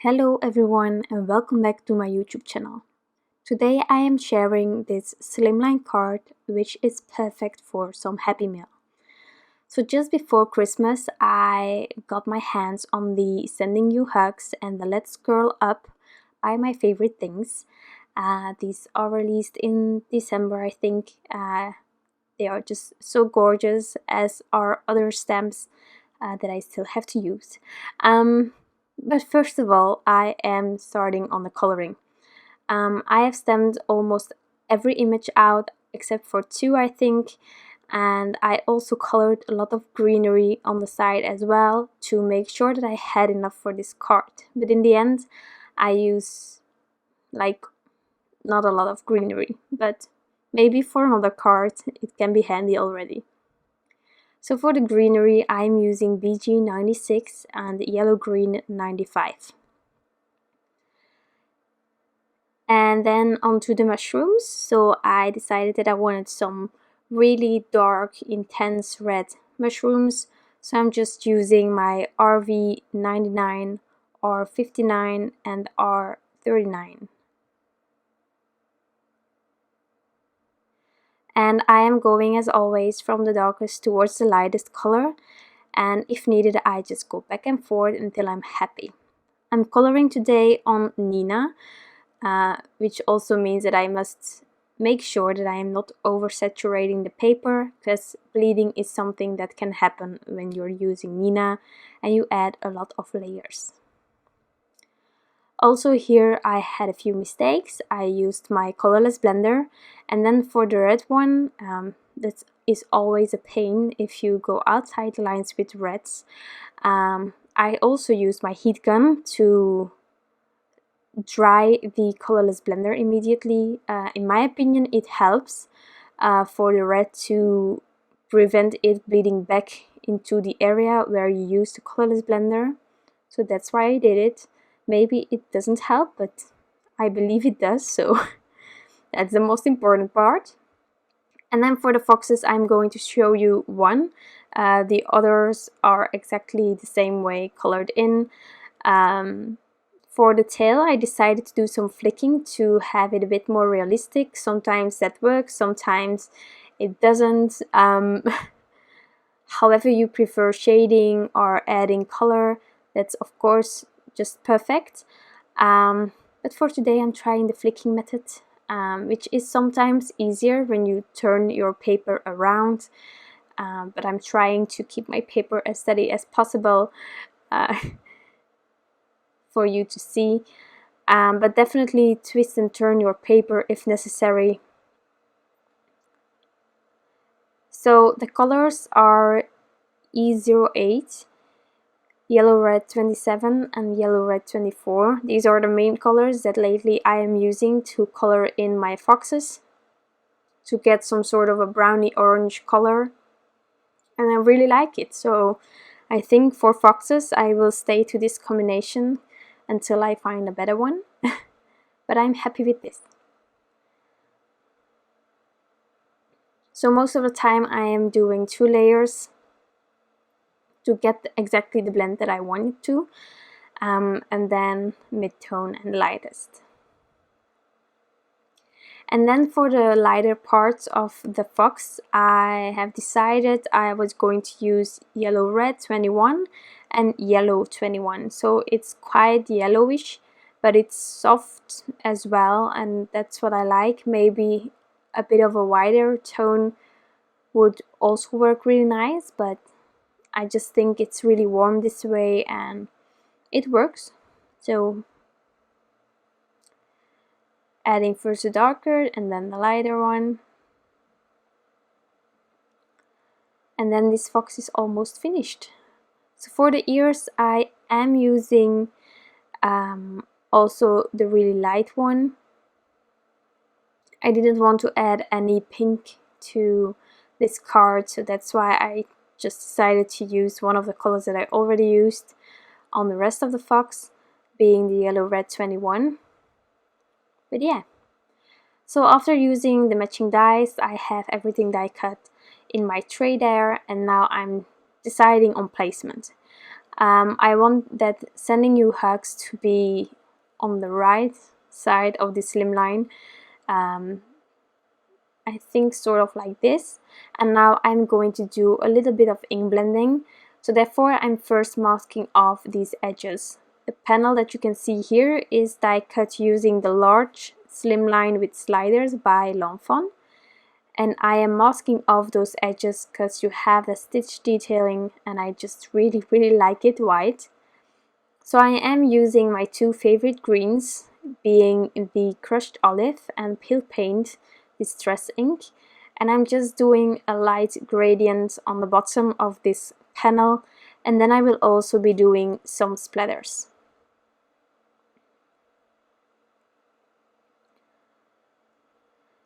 Hello everyone and welcome back to my YouTube channel. Today I am sharing this Slimline card which is perfect for some Happy Meal. So just before Christmas I got my hands on the Sending You Hugs and the Let's Curl Up by My Favorite Things. These are released in December, I think. They are just so gorgeous, as are other stamps that I still have to use. But first of all, I am starting on the coloring. I have stamped almost every image out except for two, I think, and I also colored a lot of greenery on the side as well to make sure that I had enough for this card. But in the end, I use not a lot of greenery, but maybe for another card it can be handy already. So for the greenery, I'm using BG 96 and yellow green 95. And then onto the mushrooms. So I decided that I wanted some really dark, intense red mushrooms. So I'm just using my RV 99, R59 and R39. And I am going, as always, from the darkest towards the lightest color, and if needed I just go back and forth until I'm happy. I'm coloring today on Neenah, which also means that I must make sure that I am not oversaturating the paper, because bleeding is something that can happen when you're using Neenah and you add a lot of layers. Also here I had a few mistakes. I used my colorless blender, and then for the red one, that is always a pain if you go outside the lines with reds. I also used my heat gun to dry the colorless blender immediately. In my opinion it helps for the red to prevent it bleeding back into the area where you use the colorless blender. So that's why I did it. Maybe it doesn't help, but I believe it does, so that's the most important part. And then for the foxes I'm going to show you one. The others are exactly the same way colored in. For the tail I decided to do some flicking to have it a bit more realistic. Sometimes that works, sometimes it doesn't. However you prefer shading or adding color, that's of course just perfect. But for today I'm trying the flicking method, which is sometimes easier when you turn your paper around. But I'm trying to keep my paper as steady as possible for you to see. But definitely twist and turn your paper if necessary. So the colors are E08, Yellow Red 27 and Yellow Red 24. These are the main colors that lately I am using to color in my foxes, to get some sort of a browny orange color, and I really like it. So I think for foxes I will stay to this combination until I find a better one. But I'm happy with this. So most of the time I am doing 2 layers to get exactly the blend that I want it to, and then mid-tone and lightest. And then for the lighter parts of the fox, I have decided I was going to use Yellow Red 21 and Yellow 21. So it's quite yellowish, but it's soft as well, and that's what I like. Maybe a bit of a wider tone would also work really nice, but I just think it's really warm this way and it works. So adding first the darker and then the lighter one. And then this fox is almost finished. So for the ears I am using also the really light one. I didn't want to add any pink to this card, so that's why I just decided to use one of the colors that I already used on the rest of the fox, being the Yellow Red 21. But yeah, so after using the matching dies, I have everything die cut in my tray there, and now I'm deciding on placement. I want that Sending You Hugs to be on the right side of the Slimline. I think sort of like this. And now I'm going to do a little bit of ink blending. So therefore I'm first masking off these edges. The panel that you can see here is die cut using the large Slimline with sliders by Fawn. And I am masking off those edges because you have the stitch detailing and I just really like it white. So I am using my two favorite greens, being the Crushed Olive and Peel Paint Distress Ink, and I'm just doing a light gradient on the bottom of this panel, and then I will also be doing some splatters.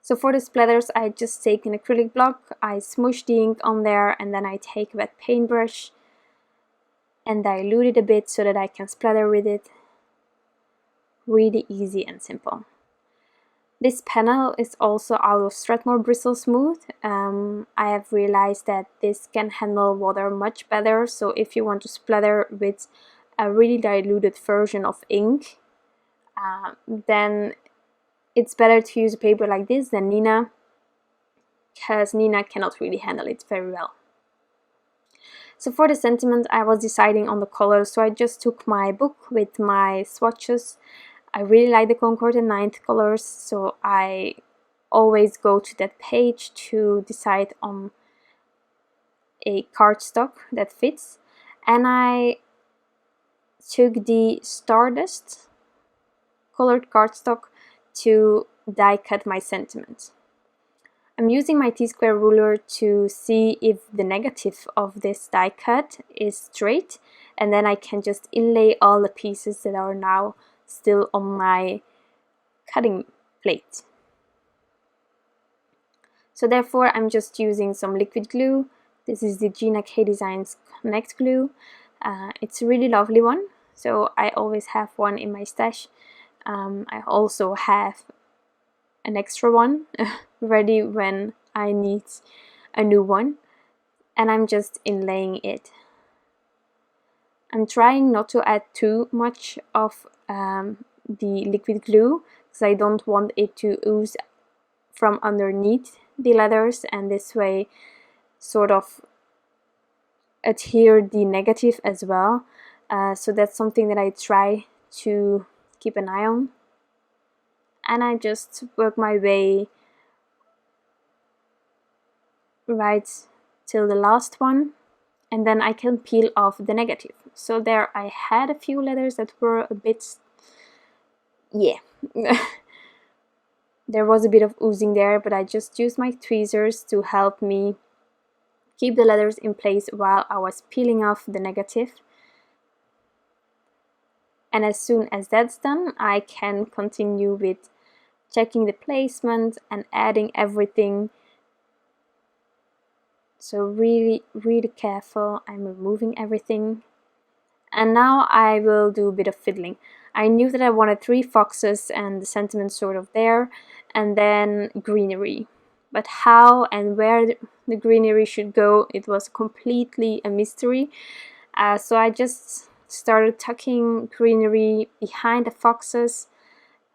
So for the splatters, I just take an acrylic block, I smoosh the ink on there, and then I take a wet paintbrush and dilute it a bit so that I can splatter with it. Really easy and simple. This panel is also out of Strathmore Bristol Smooth. I have realized that this can handle water much better, so if you want to splatter with a really diluted version of ink, then it's better to use a paper like this than Neenah, because Neenah cannot really handle it very well. So for the sentiment, I was deciding on the colors, so I just took my book with my swatches. I really like the Concord and 9th colors, so I always go to that page to decide on a cardstock that fits. And I took the Stardust colored cardstock to die cut my sentiment. I'm using my T-square ruler to see if the negative of this die cut is straight, and then I can just inlay all the pieces that are now still on my cutting plate. So therefore I'm just using some liquid glue. This is the Gina K Designs Connect glue. It's a really lovely one, so I always have one in my stash. I also have an extra one ready when I need a new one, and I'm just inlaying it. I'm trying not to add too much of the liquid glue because I don't want it to ooze from underneath the letters, and this way sort of adhere the negative as well. So that's something that I try to keep an eye on. And I just work my way right till the last one, and then I can peel off the negative. So there I had a few letters that were a bit, yeah, there was a bit of oozing there, but I just used my tweezers to help me keep the letters in place while I was peeling off the negative. And as soon as that's done, I can continue with checking the placement and adding everything. So really careful. I'm removing everything. And now I will do a bit of fiddling. I knew that I wanted 3 foxes and the sentiment sort of there, and then greenery. But how and where the greenery should go, it was completely a mystery. So I just started tucking greenery behind the foxes,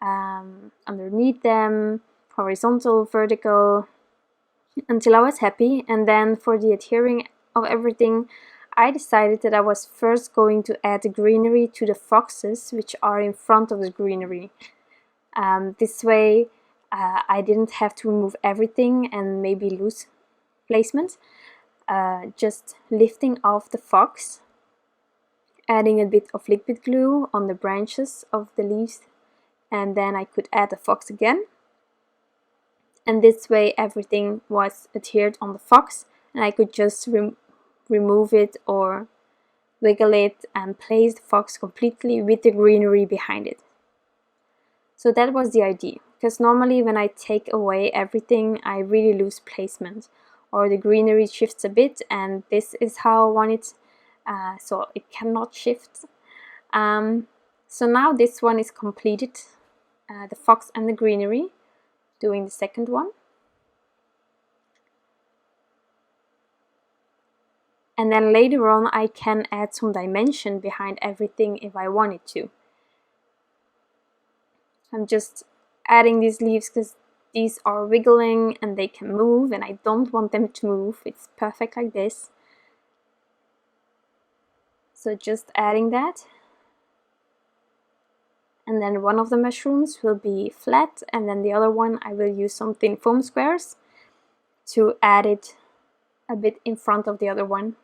underneath them, horizontal, vertical, until I was happy. And then for the adhering of everything, I decided that I was first going to add the greenery to the foxes which are in front of the greenery. This way I didn't have to remove everything and maybe lose placement. Just lifting off the fox, adding a bit of liquid glue on the branches of the leaves, and then I could add the fox again. And this way everything was adhered on the fox, and I could just remove it or wiggle it and place the fox completely with the greenery behind it. So that was the idea, because normally when I take away everything I really lose placement, or the greenery shifts a bit, and this is how I want it, so it cannot shift. So now this one is completed, the fox and the greenery. Doing the second one. And then later on I can add some dimension behind everything if I wanted to. I'm just adding these leaves because these are wiggling and they can move, and I don't want them to move. It's perfect like this. So just adding that. And then one of the mushrooms will be flat, and then the other one I will use some thin foam squares to add it a bit in front of the other one.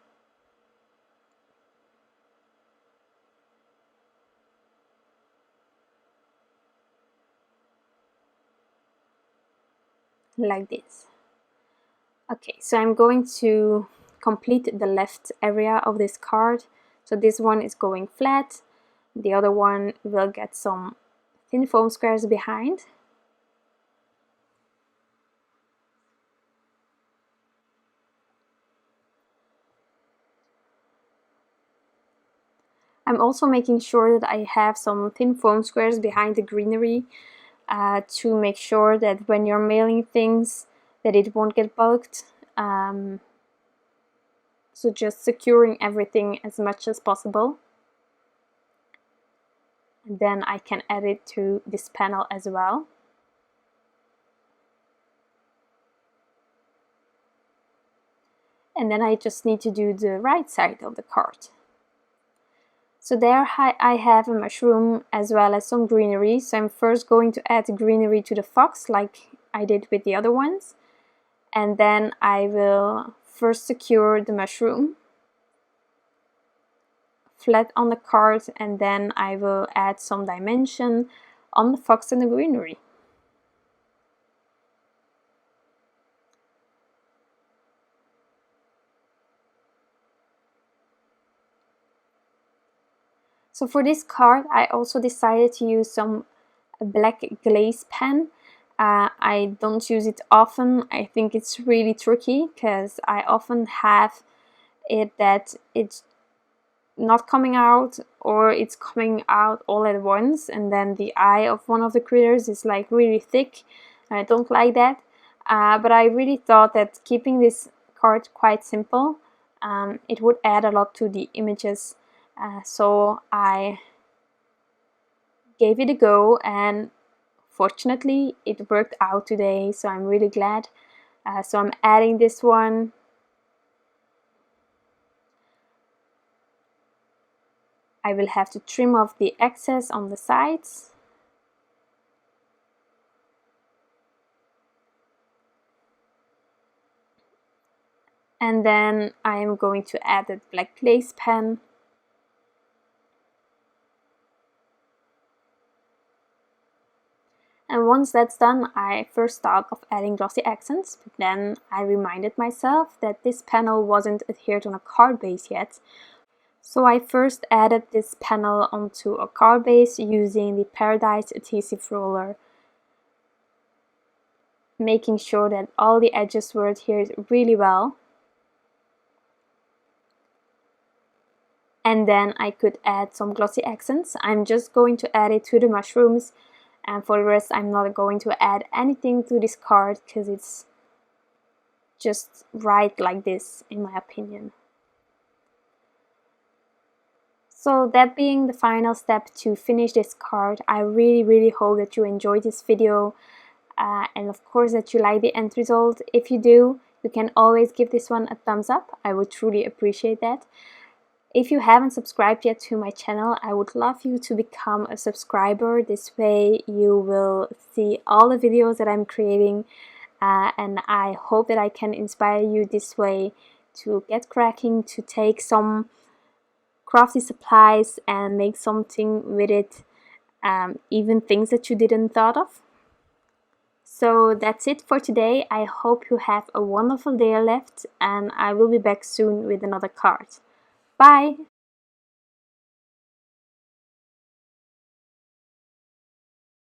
Like this. Okay, so I'm going to complete the left area of this card. So this one is going flat, the other one will get some thin foam squares behind. I'm also making sure that I have some thin foam squares behind the greenery to make sure that when you're mailing things that it won't get bulked. So just securing everything as much as possible. And then I can add it to this panel as well. And then I just need to do the right side of the card. So there I have a mushroom as well as some greenery. So I'm first going to add the greenery to the fox like I did with the other ones. And then I will first secure the mushroom flat on the card, and then I will add some dimension on the fox and the greenery. So for this card I also decided to use some black glaze pen. I don't use it often. I think it's really tricky because I often have it that it's not coming out or it's coming out all at once, and then the eye of one of the critters is like really thick. I don't like that. But I really thought that keeping this card quite simple, it would add a lot to the images. So I gave it a go, and fortunately it worked out today, so I'm really glad. So I'm adding this one. I will have to trim off the excess on the sides. And then I am going to add the black glaze pen. And once that's done, I first thought of adding glossy accents, but then I reminded myself that this panel wasn't adhered on a card base yet. So I first added this panel onto a card base using the Paradise adhesive roller, making sure that all the edges were adhered really well. And then I could add some glossy accents. I'm just going to add it to the mushrooms, and for the rest I'm not going to add anything to this card because it's just right like this in my opinion. So that being the final step to finish this card, I really hope that you enjoyed this video and of course that you like the end result. If you do, you can always give this one a thumbs up. I would truly appreciate that. If you haven't subscribed yet to my channel, I would love you to become a subscriber. This way you will see all the videos that I'm creating, and I hope that I can inspire you this way to get cracking, to take some crafty supplies and make something with it, even things that you didn't thought of. So that's it for today. I hope you have a wonderful day left, and I will be back soon with another card. Bye!